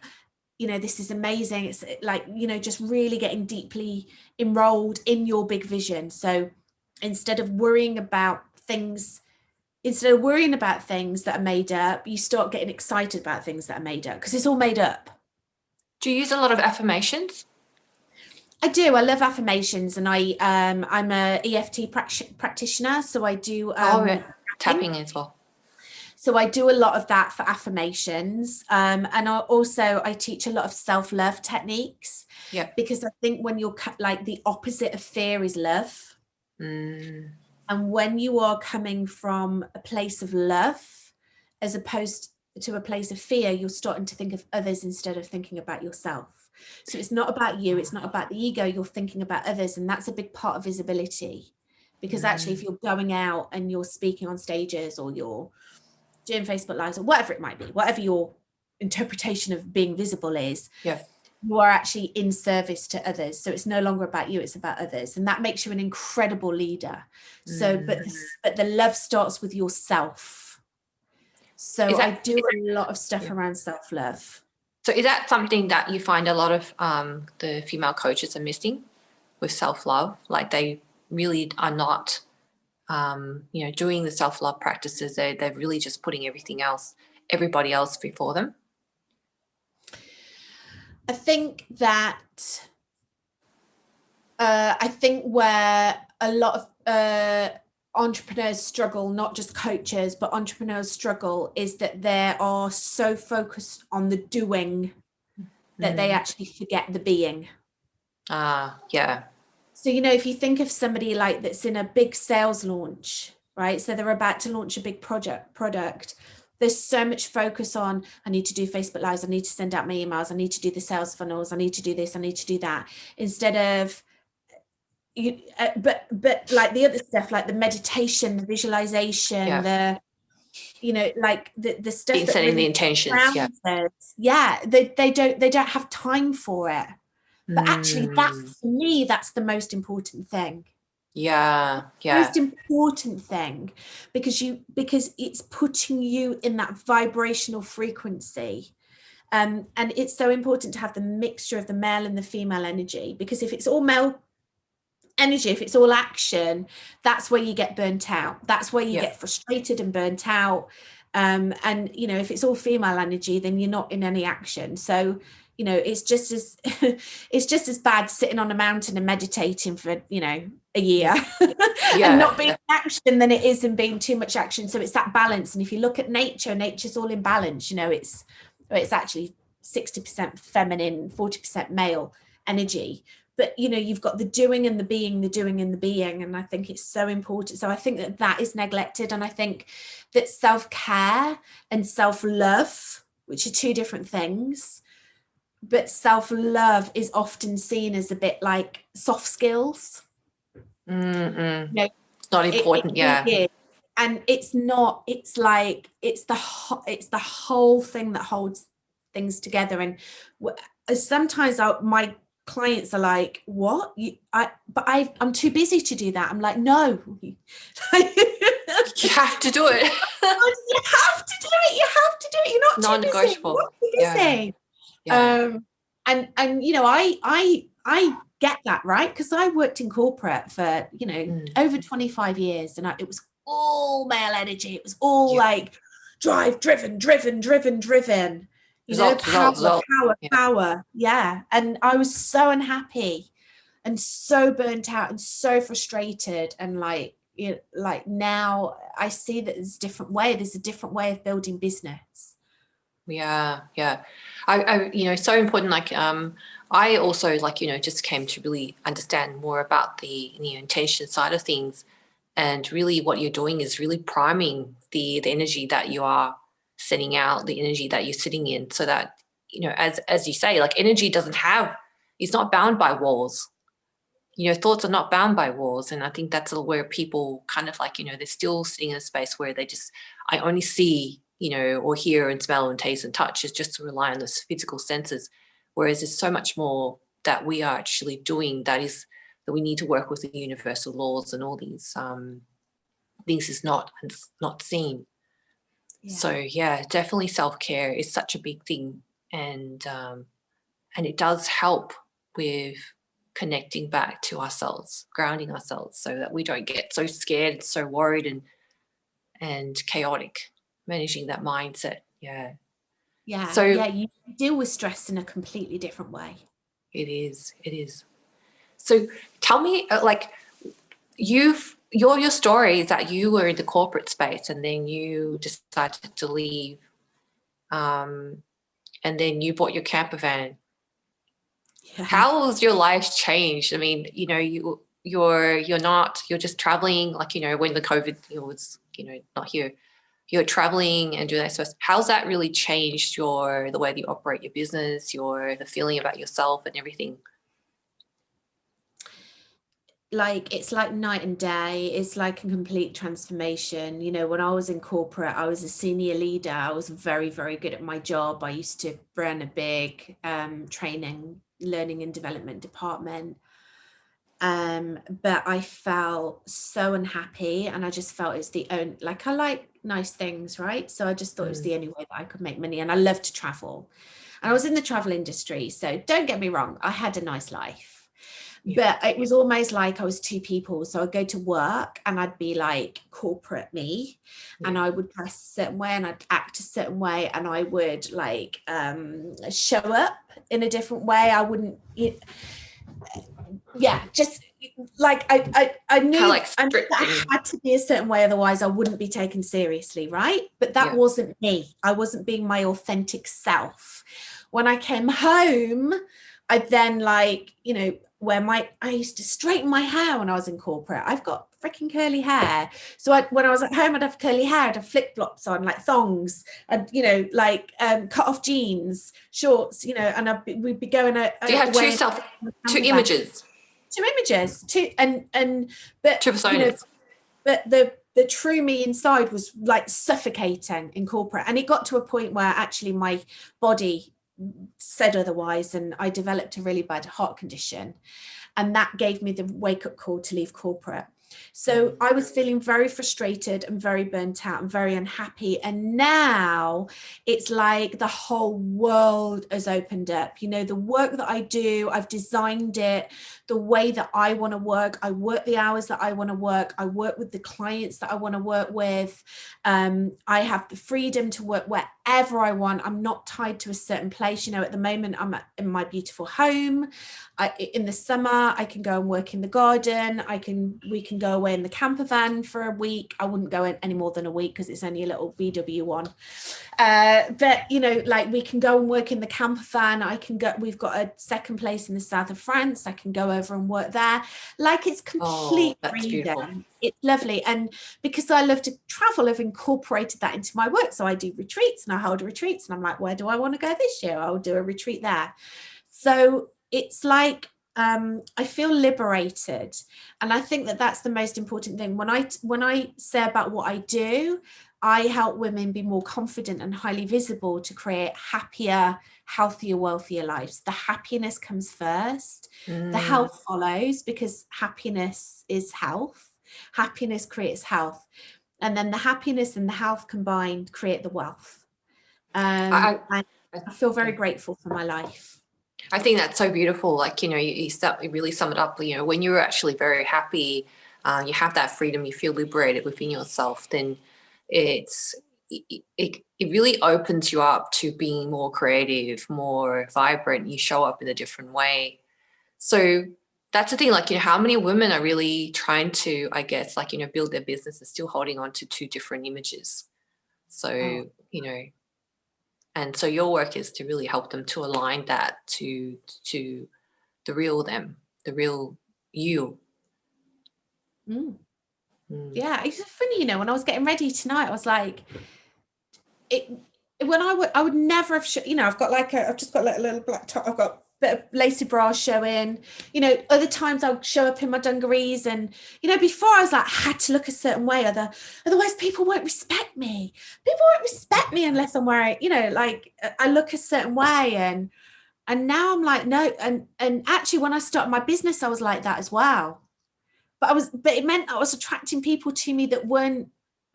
you know, this is amazing. It's like, you know, just really getting deeply enrolled in your big vision. So instead of worrying about things that are made up, you start getting excited about things that are made up, because it's all made up. Do you use a lot of affirmations? I do. I love affirmations, and I'm a EFT practitioner, so I do tapping as well. So I do a lot of that for affirmations, and I teach a lot of self-love techniques. Yeah. Because I think when you're like, the opposite of fear is love. And when you are coming from a place of love, as opposed to a place of fear, you're starting to think of others instead of thinking about yourself. So it's not about you, it's not about the ego, you're thinking about others. And that's a big part of visibility. Because actually, if you're going out and you're speaking on stages, or you're doing Facebook Lives, or whatever it might be, whatever your interpretation of being visible is, you are actually in service to others. So it's no longer about you, it's about others. And that makes you an incredible leader. So, but the love starts with yourself. So I do a lot of stuff around self-love. So is that something that you find a lot of the female coaches are missing with self-love? Like, they really are not, you know, doing the self-love practices. They're really just putting everybody else before them. I think where a lot of entrepreneurs struggle, not just coaches, but entrepreneurs struggle, is that they are so focused on the doing that they actually forget the being. Yeah. So, you know, if you think of somebody like that's in a big sales launch, right? So they're about to launch a big product. There's so much focus on, I need to do Facebook Lives, I need to send out my emails, I need to do the sales funnels, I need to do this, I need to do that, instead of but like the other stuff, like the meditation, the visualization, the, you know, like the stuff that setting really the intentions. They don't have time for it. But actually, that, for me, that's the most important thing. Most important thing, because it's putting you in that vibrational frequency. And it's so important to have the mixture of the male and the female energy, because if it's all male energy, if it's all action, that's where you get burnt out. That's where you get frustrated and burnt out. And, you know, if it's all female energy, then you're not in any action. So, you know, it's just as bad sitting on a mountain and meditating for, you know, a year and not being in action than it is in being too much action. So it's that balance. And if you look at nature's all in balance. You know, it's actually 60% feminine, 40% male energy. But, you know, you've got the doing and the being, and I think it's so important. So I think that is neglected. And I think that self-care and self-love, which are two different things, but self-love is often seen as a bit like soft skills. You know, it's not important. It and it's not, it's like, it's the whole thing that holds things together. And sometimes my clients are like, what? I'm too busy to do that. I'm like, no. You have to do it. You have to do it. You have to do it. You're not too busy. You're not too busy. Yeah. And you know, I get that, right? Because I worked in corporate for, you know, over 25 years, and it was all male energy. It was all like drive, driven. You know, power. Yeah. And I was so unhappy and so burnt out and so frustrated. And like, you know, like now I see that there's a different way. There's a different way of building business. Yeah. I you know, so important. Like, I also, like, you know, just came to really understand more about the, you know, intention side of things. And really what you're doing is really priming the energy that you are sending out, the energy that you're sitting in, so that, you know, as you say, like, energy it's not bound by walls. You know, thoughts are not bound by walls. And I think that's where people kind of like, you know, they're still sitting in a space where I only see, you know, or hear and smell and taste and touch, is just to rely on those physical senses. Whereas there's so much more that we are actually doing that we need to work with the universal laws and all these things is not seen. Yeah. So yeah, definitely self-care is such a big thing. And it does help with connecting back to ourselves, grounding ourselves, so that we don't get so scared, so worried and chaotic, managing that mindset. So you deal with stress in a completely different way. It is So tell me, like, your story is that you were in the corporate space and then you decided to leave, and then you bought your camper van. How has your life changed? I mean, you know, you're just traveling, like, you know, when the COVID was, you know, not here, you're traveling and doing that stuff. How's that really changed the way that you operate your business, the feeling about yourself and everything? Like, it's like night and day. It's like a complete transformation. You know, when I was in corporate, I was a senior leader. I was very, very good at my job. I used to run a big training, learning and development department. But I felt so unhappy, and I just felt it's the only, like, I like nice things, right? So I just thought it was the only way that I could make money. And I love to travel. And I was in the travel industry. So don't get me wrong, I had a nice life. But it was almost like I was two people. So I'd go to work and I'd be like corporate me, and I would dress a certain way and I'd act a certain way, and I would like show up in a different way. I wouldn't, just like I knew, like, that I had to be a certain way, otherwise I wouldn't be taken seriously, right? But that wasn't me. I wasn't being my authentic self. When I came home, I then, like, you know, I used to straighten my hair when I was in corporate. I've got freaking curly hair. So when I was at home, I'd have curly hair, I'd have flip-flops on, like thongs, and, you know, like cut off jeans, shorts, you know, and we'd be going out. Do you have two images? Two images, but two personas. You know, but the true me inside was like suffocating in corporate. And it got to a point where actually my body said otherwise, and I developed a really bad heart condition, and that gave me the wake-up call to leave corporate. So I was feeling very frustrated and very burnt out and very unhappy. And now it's like the whole world has opened up. You know, the work that I do, I've designed it the way that I want to work. I work the hours that I want to work. I work with the clients that I want to work with. I have the freedom to work wherever I want. I'm not tied to a certain place. You know, at the moment, I'm in my beautiful home. In the summer, I can go and work in the garden. We can go away in the camper van for a week. I wouldn't go in any more than a week because it's only a little VW one. But, you know, like, we can go and work in the camper van. We've got a second place in the south of France. I can go over and work there. Like, it's complete freedom. Beautiful. It's lovely. And because I love to travel, I've incorporated that into my work. So I do retreats, and I hold retreats, and I'm like, where do I want to go this year? I'll do a retreat there. So it's like, I feel liberated, and I think that that's the most important thing. When I say about what I do, I help women be more confident and highly visible to create happier, healthier, wealthier lives. The happiness comes first. The health follows, because happiness is health. Happiness creates health, and then the happiness and the health combined create the wealth. And I feel very grateful for my life. I think that's so beautiful. Like, you really sum it up. When you're actually very happy, you have that freedom, you feel liberated within yourself, then it really opens you up to being more creative, more vibrant. You show up in a different way. So that's the thing, like, how many women are really trying to, I guess, like, build their business and still holding on to two different images. So, and so your work is to really help them to align that to the real them, the real you. Yeah, it's funny, when I was getting ready tonight, I was like, when I would never have, I've just got like a little black top, I've got a bit of lacy bra showing, other times I'll show up in my dungarees, and, before I was like, I had to look a certain way, otherwise people won't respect me. People won't respect me unless I'm wearing, like I look a certain way, and now I'm like, no. And actually when I started my business, I was like that as well. But it meant I was attracting people to me that weren't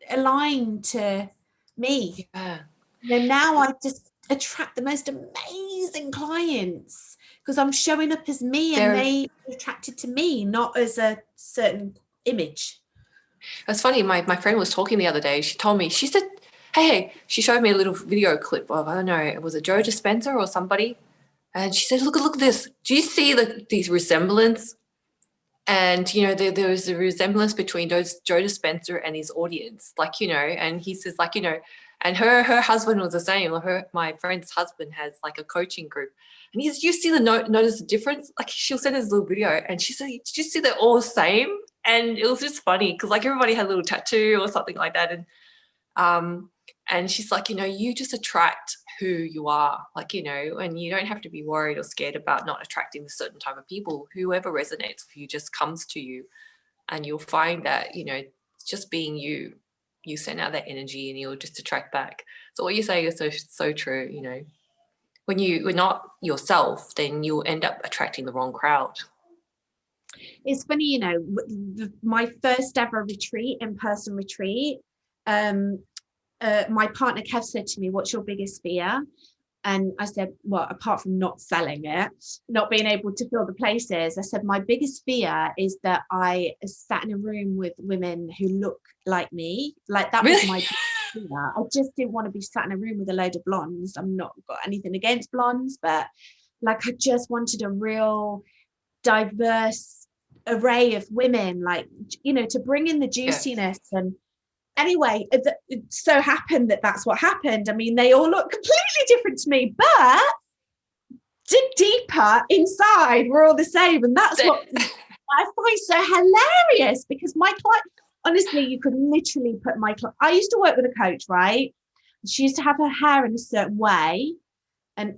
aligned to me. Yeah. Now I just attract the most amazing clients because I'm showing up as me, and they are attracted to me, not as a certain image. It's funny. My friend was talking the other day. She told me, she said, hey, she showed me a little video clip of, I don't know, it was a Joe Dispenza or somebody. And she said, look at this. Do you see these resemblance? And, there was a resemblance between Joe Dispenza and his audience, and he says, and her husband was the same. My friend's husband has like a coaching group, and he says, you see notice the difference? Like, she'll send us a little video, and she said, did you see they're all the same? And it was just funny because like everybody had a little tattoo or something like that. And she's like, you just attract who you are, like, and you don't have to be worried or scared about not attracting a certain type of people. Whoever resonates with you just comes to you, and you'll find that, just being you send out that energy and you'll just attract back. So what you say is so true. When you're not yourself, then you'll end up attracting the wrong crowd. It's funny, my first ever in-person retreat, my partner Kev said to me, what's your biggest fear? And I said, well, apart from not selling it, not being able to fill the places, I said, my biggest fear is that I sat in a room with women who look like me. Like, that was my fear. I just didn't want to be sat in a room with a load of blondes. I'm not got anything against blondes, but like, I just wanted a real diverse array of women, like, to bring in the juiciness. And anyway, it so happened that that's what happened. I mean, they all look completely different to me, but dig deeper inside, we're all the same. And that's what I find so hilarious, because my client, honestly, you could literally put my client, I used to work with a coach, right? She used to have her hair in a certain way, and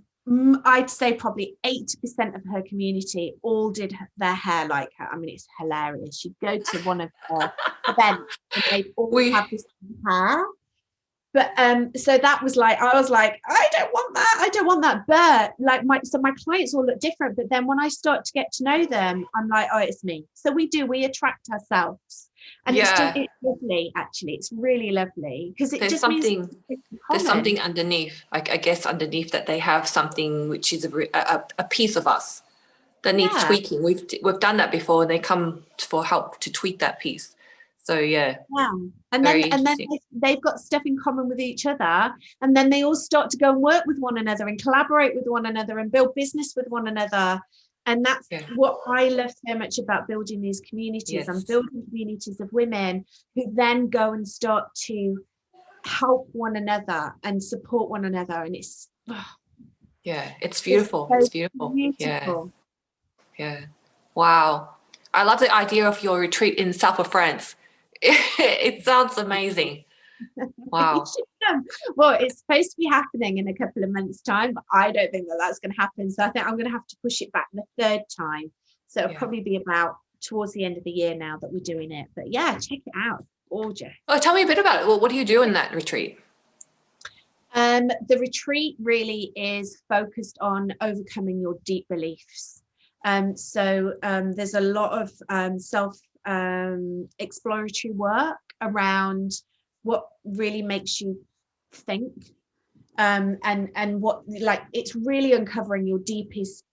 I'd say probably 80% of her community all did their hair like her. I mean, it's hilarious. She'd go to one of her events and they'd all have the same hair. But so that was like, I was like, I don't want that. But like my clients all look different. But then when I start to get to know them, I'm like, oh, it's me. So we attract ourselves. And it's lovely, actually. It's really lovely, because there's something underneath. I guess underneath that they have something which is a piece of us that needs tweaking. We've done that before, and they come for help to tweak that piece. So and then they've got stuff in common with each other, and then they all start to go and work with one another and collaborate with one another and build business with one another. And that's what I love so much about building these communities. I'm building communities of women who then go and start to help one another and support one another. And it's it's beautiful. It's beautiful. Yeah. Wow. I love the idea of your retreat in south of France. It sounds amazing. Wow. Well, it's supposed to be happening in a couple of months' time, but I don't think that that's going to happen. So I think I'm going to have to push it back the third time. So it'll probably be about towards the end of the year now that we're doing it. But yeah, check it out. Gorgeous. Oh, tell me a bit about it. Well, what do you do in that retreat? The retreat really is focused on overcoming your deep beliefs. So there's a lot of self exploratory work around what really makes you think, and what, like, it's really uncovering your deepest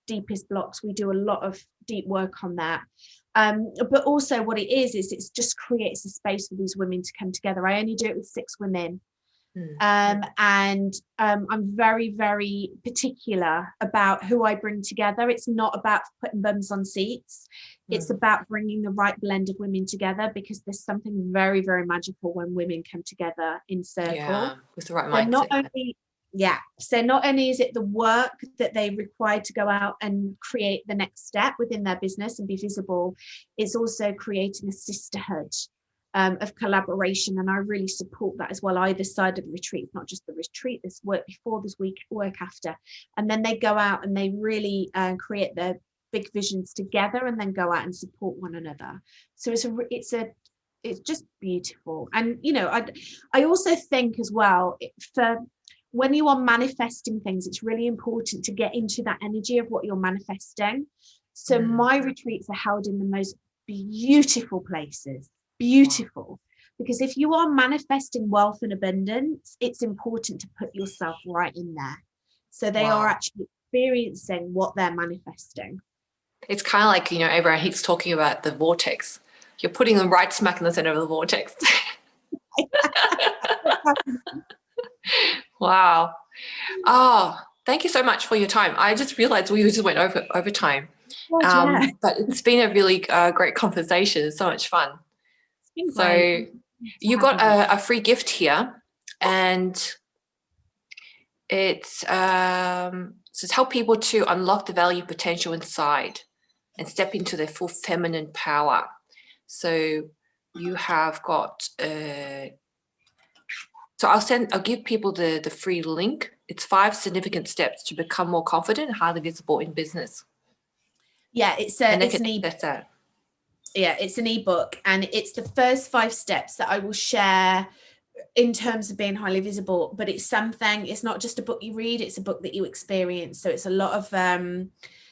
blocks. We do a lot of deep work on that. But also what it is it just creates a space for these women to come together. I only do it with 6 women. And I'm very, very particular about who I bring together. It's not about putting bums on seats. It's about bringing the right blend of women together, because there's something very, very magical when women come together in circle. Yeah, with the right mindset. So not only is it the work that they require to go out and create the next step within their business and be visible, it's also creating a sisterhood of collaboration, and I really support that as well. Either side of the retreat, not just the retreat, there's work before, there's work after, and then they go out and they really create their big visions together, and then go out and support one another. So it's just beautiful. And I also think as well, for when you are manifesting things, it's really important to get into that energy of what you're manifesting. So my retreats are held in the most beautiful places. Beautiful. Because if you are manifesting wealth and abundance, it's important to put yourself right in there, so they are actually experiencing what they're manifesting. It's kind of like, Abraham Hicks talking about the vortex. You're putting them right smack in the center of the vortex. Wow. Oh, thank you so much for your time. I just realized we just went over time. But it's been a really great conversation. It's so much fun. So you got a free gift here, and it's to help people to unlock the value potential inside and step into their full feminine power. So you have got so I'll give people the free link. It's 5 significant steps to become more confident and highly visible in business. Yeah, it's an ebook. Yeah, it's an ebook, and it's the first 5 steps that I will share in terms of being highly visible. But it's not just a book you read, it's a book that you experience. So it's a lot of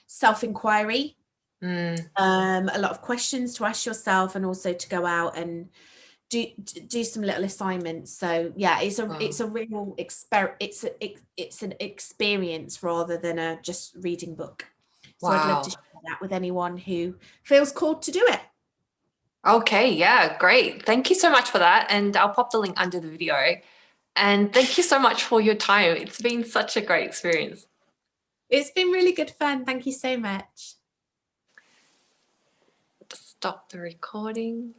self-inquiry, a lot of questions to ask yourself, and also to go out and do some little assignments. So yeah, it's a real it's an experience rather than a just reading book. So I'd love to share that with anyone who feels called to do it. Okay, yeah, great. Thank you so much for that. And I'll pop the link under the video. And thank you so much for your time. It's been such a great experience. It's been really good fun. Tthank you so much. Stop the recording.